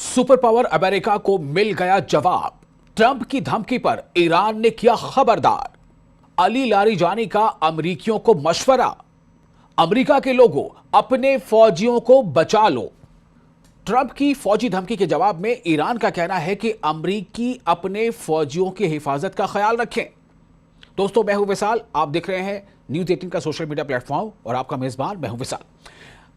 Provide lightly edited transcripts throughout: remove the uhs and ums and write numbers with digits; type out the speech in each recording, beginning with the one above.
Super power America को मिल गया जवाब। ट्रंप की धमकी पर ईरान ने किया खबरदार। अली लारिजानी का अमेरिकियों को मशवरा, अमेरिका के लोगों अपने फौजियों को बचा लो। ट्रंप की फौजी धमकी के जवाब में ईरान का कहना है कि अमेरिकी अपने फौजियों की हिफाजत का ख्याल रखें। दोस्तों, मैं हूं विशाल, आप देख रहे हैं न्यूज़ 18 का सोशल मीडिया प्लेटफॉर्म और आपका मेजबान मैं हूं विशाल।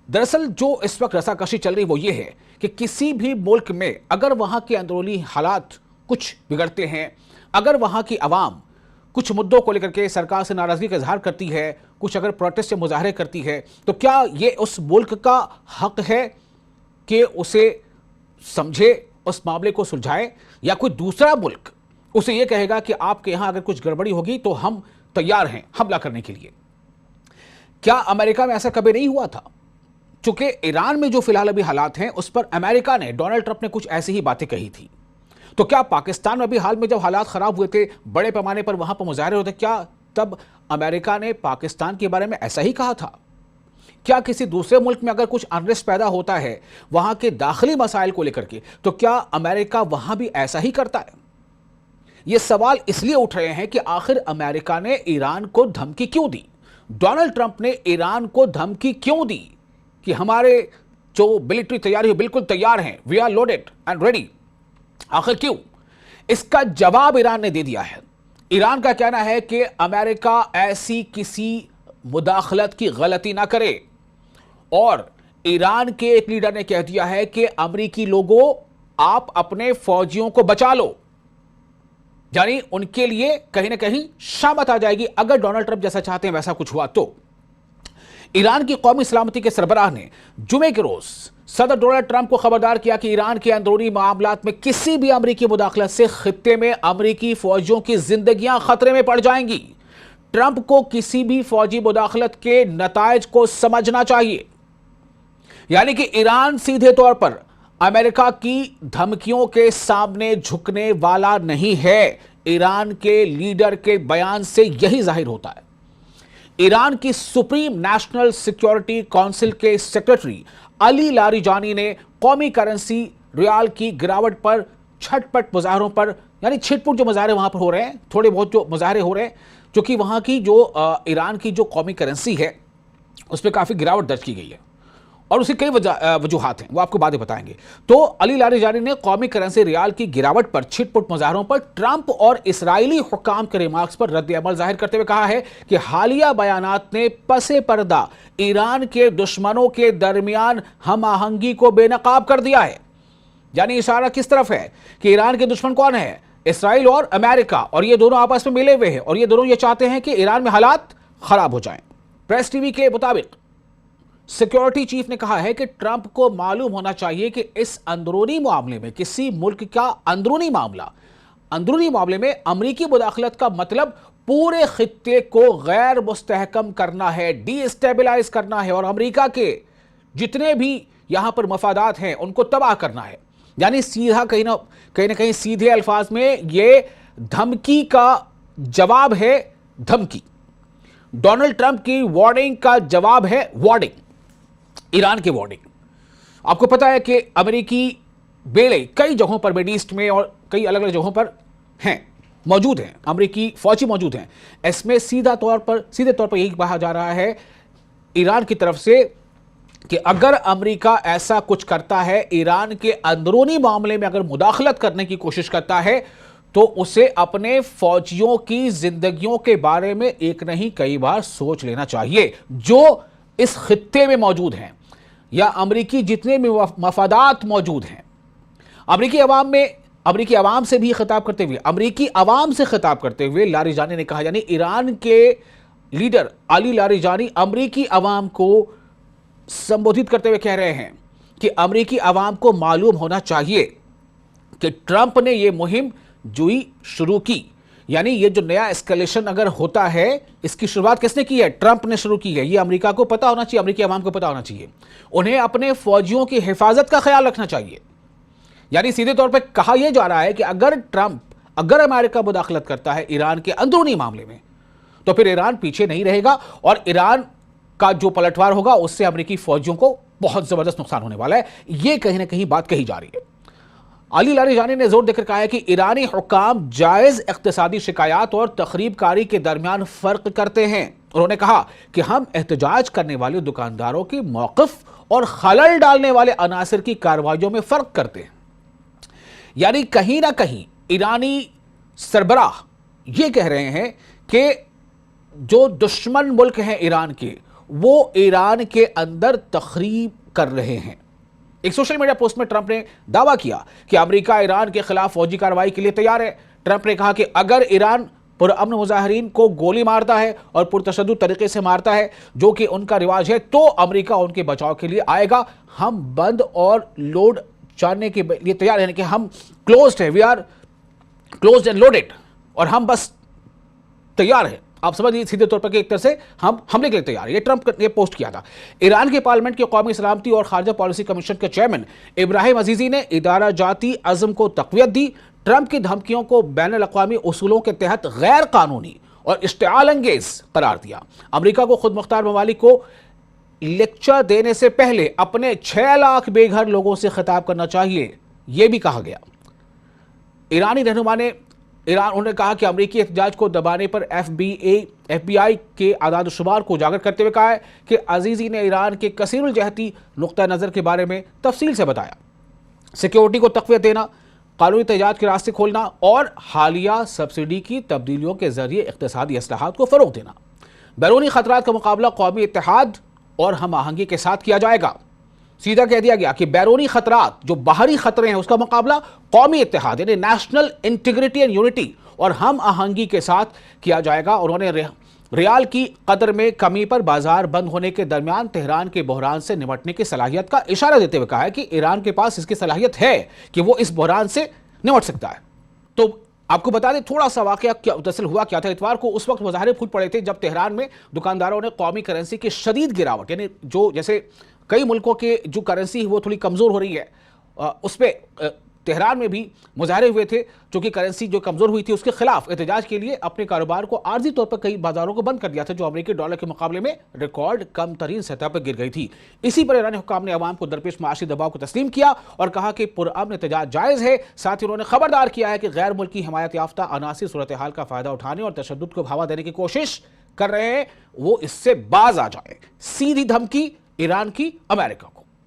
दरअसल जो इस वक्त रसाकशी चल रही वो ये है कि किसी भी मुल्क में अगर वहां के अंदरूनी हालात कुछ बिगड़ते हैं, अगर वहां की आवाम कुछ मुद्दों को लेकर के सरकार से नाराजगी का इजहार करती है, कुछ अगर प्रोटेस्ट से मुजाहरे करती है, तो क्या ये उस मुल्क का हक है कि उसे समझे, उस मामले को सुलझाए, या कोई दूसरा मुल्क उसे ये कहेगा कि आपके यहां अगर कुछ गड़बड़ी होगी तो हम तैयार हैं हमला करने के लिए? क्या अमेरिका में ऐसा कभी नहीं हुआ था? चूंकि ईरान में जो फिलहाल अभी हालात हैं उस पर अमेरिका ने, डोनाल्ड ट्रंप ने कुछ ऐसी ही बातें कही थी। तो क्या पाकिस्तान में भी हाल में जब हालात खराब हुए थे, बड़े पैमाने पर वहां पर मुजाहरे होते, क्या तब अमेरिका ने पाकिस्तान के बारे में ऐसा ही कहा था? क्या किसी दूसरे मुल्क में अगर कुछ अनरेस्ट पैदा होता है वहां के दाखिली मसाइल को लेकर के, तो क्या अमेरिका वहां भी ऐसा ही करता है? ये सवाल इसलिए उठ रहे हैं कि आखिर अमेरिका ने ईरान को धमकी क्यों दी? डोनाल्ड ट्रंप ने ईरान को धमकी क्यों दी कि हमारे जो मिलिट्री तैयारी है बिल्कुल तैयार हैं, we are loaded and ready? आखिर क्यों? इसका जवाब ईरान ने दे दिया है। ईरान का कहना है कि अमेरिका ऐसी किसी मुदाखलत की गलती ना करे, और ईरान के एक लीडर ने कह दिया है कि अमेरिकी लोगों आप अपने फौजियों को बचा लो, यानी उनके लिए कहीं ना कहीं शामत आ जाएगी अगर डोनाल्ड ट्रंप जैसा चाहते हैं वैसा कुछ हुआ तो। ईरान की कौमी सलामती के सरबराह ने जुमे के रोज सदर डोनाल्ड ट्रंप को खबरदार किया कि ईरान के अंदरूनी मामलात में किसी भी अमेरिकी मुदाखलत से खित्ते में अमेरिकी फौजियों की जिंदगियां खतरे में पड़ जाएंगी। ट्रंप को किसी भी फौजी मुदाखलत के नतायज को समझना चाहिए, यानी कि ईरान सीधे तौर पर अमेरिका की धमकियों के सामने झुकने वाला नहीं है। ईरान के लीडर के बयान से यही जाहिर होता है। ईरान की सुप्रीम नेशनल सिक्योरिटी काउंसिल के सेक्रेटरी अली लारिजानी ने कौमी करेंसी रियाल की गिरावट पर छटपट मुजाहरों पर, यानी छिटपुट जो मुजाहरे वहां पर हो रहे हैं, थोड़े बहुत जो मुजाहरे हो रहे हैं, जो कि वहां की जो ईरान की जो कौमी करेंसी है उस पर काफी गिरावट दर्ज की गई है, और उसकी कई वजूहात हैं, वो आपको बाद में बताएंगे। तो अली लारिजानी ने कौमी करेंसी रियाल की गिरावट पर छिटपुट मुजाहरों पर ट्रंप और इसराइली हुक्काम के रिमार्क्स पर रद्द अमल जाहिर करते हुए कहा है कि हालिया बयानात ने पसे पर्दा ईरान के दुश्मनों के दरमियान हम आहंगी को बेनकाब कर दिया है। यानी इशारा किस तरफ है कि ईरान के दुश्मन कौन है? इसराइल और अमेरिका, और ये दोनों आपस में मिले हुए हैं, और ये दोनों ये चाहते हैं कि ईरान में हालात खराब हो जाएं। प्रेस टीवी के मुताबिक सिक्योरिटी चीफ ने कहा है कि ट्रंप को मालूम होना चाहिए कि इस अंदरूनी मामले में, किसी मुल्क का अंदरूनी मामले में अमेरिकी मुदाखलत का मतलब पूरे खित्ते को गैर मुस्तहकम करना है, डीस्टेबलाइज करना है, और अमेरिका के जितने भी यहां पर मफादात हैं उनको तबाह करना है। यानी सीधा कहीं ना कहीं सीधे अल्फाज में ये धमकी का जवाब है धमकी। डोनाल्ड ट्रंप की वार्निंग का जवाब है वार्निंग, ईरान की वार्निंग। आपको पता है कि अमेरिकी बेड़े कई जगहों पर मिडिल ईस्ट में और कई अलग अलग जगहों पर मौजूद हैं, अमेरिकी फौजी मौजूद हैं। इसमें सीधे तौर पर यही कहा जा रहा है ईरान की तरफ से कि अगर अमेरिका ऐसा कुछ करता है, ईरान के अंदरूनी मामले में अगर मुदाखलत करने की कोशिश करता है, तो उसे अपने फौजियों की जिंदगियों के बारे में एक नहीं कई बार सोच लेना चाहिए, जो इस खित्ते में मौजूद हैं, या अमेरिकी जितने भी मफादात मौजूद हैं। अमेरिकी आवाम से भी खिताब करते हुए लारिजानी ने कहा, यानी ईरान के लीडर अली लारिजानी अमेरिकी आवाम को संबोधित करते हुए कह रहे हैं कि अमेरिकी आवाम को मालूम होना चाहिए कि ट्रंप ने यह मुहिम शुरू की। यानी ये जो नया एस्केलेशन अगर होता है, इसकी शुरुआत किसने की है? ट्रंप ने शुरू की है। ये अमेरिका को पता होना चाहिए, अमेरिकी आवाम को पता होना चाहिए। उन्हें अपने फौजियों की हिफाजत का ख्याल रखना चाहिए। यानी सीधे तौर पे कहा यह जा रहा है कि अगर अमेरिका मुदाखलत करता है ईरान के अंदरूनी मामले में, तो फिर ईरान पीछे नहीं रहेगा, और ईरान का जो पलटवार होगा उससे अमेरिकी फौजियों को बहुत जबरदस्त नुकसान होने वाला है। यह कहीं ना कहीं बात कही जा रही है। علی لاریجانی نے زور دے کر کہا ہے کہ ایرانی حکام جائز اقتصادی شکایات اور تخریب کاری کے درمیان فرق کرتے ہیں۔ انہوں نے کہا کہ ہم احتجاج کرنے والے دکانداروں کے موقف اور خلل ڈالنے والے عناصر کی کارروائیوں میں فرق کرتے ہیں۔ یعنی کہیں نہ کہیں ایرانی سربراہ یہ کہہ رہے ہیں کہ جو دشمن ملک ہیں ایران کے، وہ ایران کے اندر تخریب کر رہے ہیں۔ ایک سوشل میڈیا پوسٹ میں ٹرمپ نے دعویٰ کیا کہ امریکہ ایران کے خلاف فوجی کارروائی کے لیے تیار ہے۔ ٹرمپ نے کہا کہ اگر ایران پرامن مظاہرین کو گولی مارتا ہے اور پرتشدد طریقے سے مارتا ہے جو کہ ان کا رواج ہے، تو امریکہ ان کے بچاؤ کے لیے آئے گا۔ ہم بند اور لوڈ جاننے کے لیے تیار ہیں، یعنی کہ ہم کلوزڈ ہیں، we are closed and loaded, اور ہم بس تیار ہیں۔ آپ سمجھ لیجیے سیدھے طور پر کہ ایک طرح سے ہم حملے کے لیے تیار ہیں۔ یہ ٹرمپ نے پوسٹ کیا تھا۔ ایران کے پارلیمنٹ کے قومی سلامتی اور خارجہ پالیسی کمیشن کے چیئرمین ابراہیم عزیزی نے ادارہ جاتی عزم کو تقویت دی۔ ٹرمپ کی دھمکیوں کو بین الاقوامی اصولوں کے تحت غیر قانونی اور اشتعال انگیز قرار دیا۔ امریکہ کو خود مختار ممالک کو لیکچر دینے سے پہلے اپنے 6 لاکھ بے گھر لوگوں سے خطاب کرنا چاہیے، یہ بھی کہا گیا۔ ایرانی رہنما نے انہوں نے کہا کہ امریکی احتجاج کو دبانے پر ایف بی آئی کے اعداد و شمار کو اجاگر کرتے ہوئے کہا ہے کہ عزیزی نے ایران کے کثیر الجہتی نقطہ نظر کے بارے میں تفصیل سے بتایا۔ سیکیورٹی کو تقویت دینا، قانونی احتجاج کے راستے کھولنا اور حالیہ سبسڈی کی تبدیلیوں کے ذریعے اقتصادی اصلاحات کو فروغ دینا۔ بیرونی خطرات کا مقابلہ قومی اتحاد اور ہم آہنگی کے ساتھ کیا جائے گا۔ سیدھا کہہ دیا گیا کہ بیرونی خطرات، جو باہری خطرے ہیں، اس کا مقابلہ قومی اتحاد یعنی نیشنل انٹیگریٹی اینڈ یونٹی اور ہم آہنگی کے ساتھ کیا جائے گا۔ انہوں نے ریال کی قدر میں کمی پر بازار بند ہونے کے درمیان تہران کے بحران سے نمٹنے کی صلاحیت کا اشارہ دیتے ہوئے کہا ہے کہ ایران کے پاس اس کی صلاحیت ہے کہ وہ اس بحران سے نمٹ سکتا ہے۔ تو آپ کو بتا دیں تھوڑا سا واقعہ دراصل ہوا کیا تھا۔ اتوار کو اس وقت مظاہرے پھوٹ پڑے تھے جب تہران میں دکانداروں نے قومی کرنسی کی شدید گراوٹ، یعنی جو جیسے کئی ملکوں کے جو کرنسی وہ تھوڑی کمزور ہو رہی ہے، اس پہ تہران میں بھی مظاہرے ہوئے تھے، جو کہ کرنسی جو کمزور ہوئی تھی اس کے خلاف احتجاج کے لیے اپنے کاروبار کو عارضی طور پر کئی بازاروں کو بند کر دیا تھا، جو امریکی ڈالر کے مقابلے میں ریکارڈ کم ترین سطح پر گر گئی تھی۔ اسی پر ایرانی حکام نے عوام کو درپیش معاشی دباؤ کو تسلیم کیا اور کہا کہ پرامن احتجاج جائز ہے۔ ساتھ ہی انہوں نے خبردار کیا ہے کہ غیر ملکی حمایت یافتہ عناصر صورتحال کا فائدہ اٹھانے اور تشدد کو بڑھاوا دینے کی کوشش کر رہے ہیں، وہ اس سے باز آ جائیں۔ سیدھی دھمکی ایران کی امریکہ